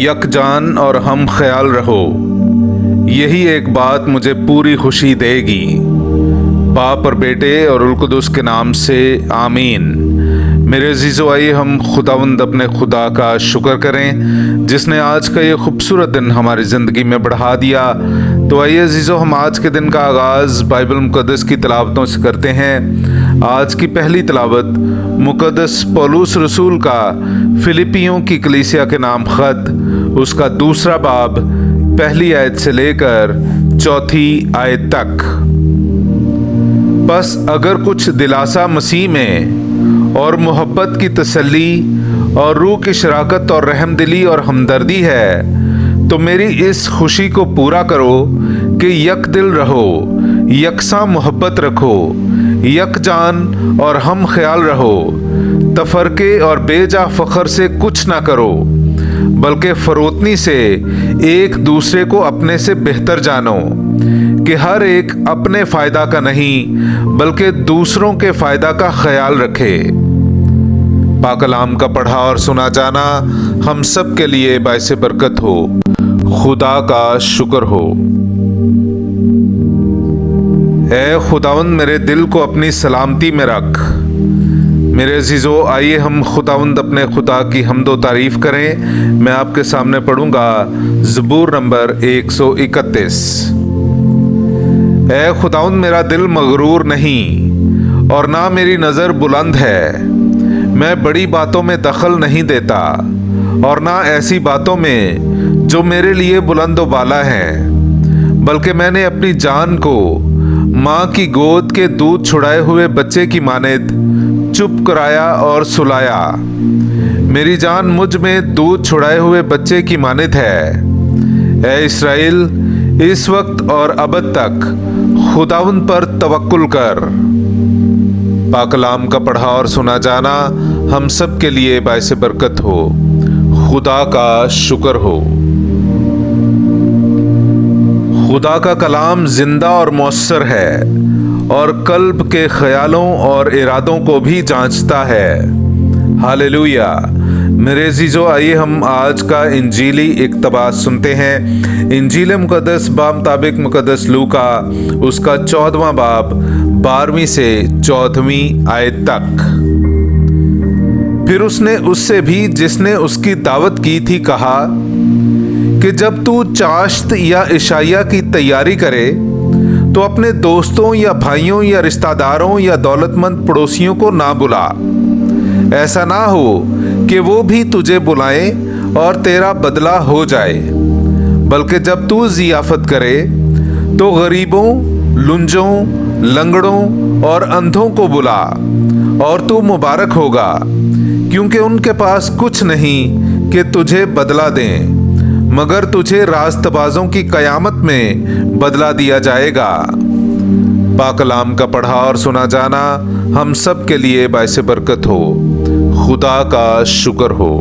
یکجان اور ہم خیال رہو، یہی ایک بات مجھے پوری خوشی دے گی۔ باپ اور بیٹے اور روح القدس کے نام سے آمین۔ میرے عزیزو، آئیے ہم خداوند اپنے خدا کا شکر کریں جس نے آج کا یہ خوبصورت دن ہماری زندگی میں بڑھا دیا۔ تو آئیے عزیزو، ہم آج کے دن کا آغاز بائبل مقدس کی تلاوتوں سے کرتے ہیں۔ آج کی پہلی تلاوت مقدس پولس رسول کا فلپیوں کی کلیسیا کے نام خط، اس کا 2 باب، پہلی آیت سے لے کر 4 آیت تک۔ بس اگر کچھ دلاسا مسیح میں اور محبت کی تسلی اور روح کی شراکت اور رحم دلی اور ہمدردی ہے تو میری اس خوشی کو پورا کرو کہ یک دل رہو، یکساں محبت رکھو، یک جان اور ہم خیال رہو، تفرقے اور بے جا فخر سے کچھ نہ کرو، بلکہ فروتنی سے ایک دوسرے کو اپنے سے بہتر جانو کہ ہر ایک اپنے فائدہ کا نہیں بلکہ دوسروں کے فائدہ کا خیال رکھے۔ پاک کلام کا پڑھا اور سنا جانا ہم سب کے لیے باعث برکت ہو۔ خدا کا شکر ہو۔ اے خداوند، میرے دل کو اپنی سلامتی میں رکھ۔ میرے عزیزو، آئیے ہم خداوند اپنے خدا کی حمد و تعریف کریں۔ میں آپ کے سامنے پڑھوں گا زبور نمبر 131۔ اے خداوند، میرا دل مغرور نہیں اور نہ میری نظر بلند ہے۔ میں بڑی باتوں میں دخل نہیں دیتا اور نہ ایسی باتوں میں جو میرے لیے بلند و بالا ہیں، بلکہ میں نے اپنی جان کو ماں کی گود کے دودھ چھڑائے ہوئے بچے کی مانند چپ کرایا اور سلایا۔ میری جان مجھ میں دودھ چھڑائے ہوئے بچے کی مانند ہے۔ اے اسرائیل، اس وقت اور ابد تک خداوند پر توکل کر۔ پاک کلام کا پڑھا اور سنا جانا ہم سب کے لیے باعث برکت ہو۔ خدا کا شکر ہو۔ خدا کا کلام زندہ اور مؤثر ہے اور قلب کے خیالوں اور ارادوں کو بھی جانچتا ہے۔ ہاللویا۔ میرے عزیزو، آئیے ہم آج کا انجیلی اقتباس سنتے ہیں۔ انجیل مقدس بمطابق مقدس لوکا، اس کا 14واں باب، 12ویں سے 14ویں آیت تک۔ پھر اس نے اس سے بھی جس نے اس کی دعوت کی تھی کہا کہ جب تو چاشت یا عشائیہ کی تیاری کرے تو اپنے دوستوں یا بھائیوں یا رشتہ داروں یا دولت مند پڑوسیوں کو نہ بلا، ایسا نہ ہو کہ وہ بھی تجھے بلائیں اور تیرا بدلہ ہو جائے، بلکہ جب تو ضیافت کرے تو غریبوں، لنجوں، لنگڑوں اور اندھوں کو بلا، اور تو مبارک ہوگا، کیونکہ ان کے پاس کچھ نہیں کہ تجھے بدلہ دیں، مگر تجھے راست بازوں کی قیامت میں بدلہ دیا جائے گا۔ پاک کلام کا پڑھا اور سنا جانا ہم سب کے لیے باعث برکت ہو۔ خدا کا شکر ہو۔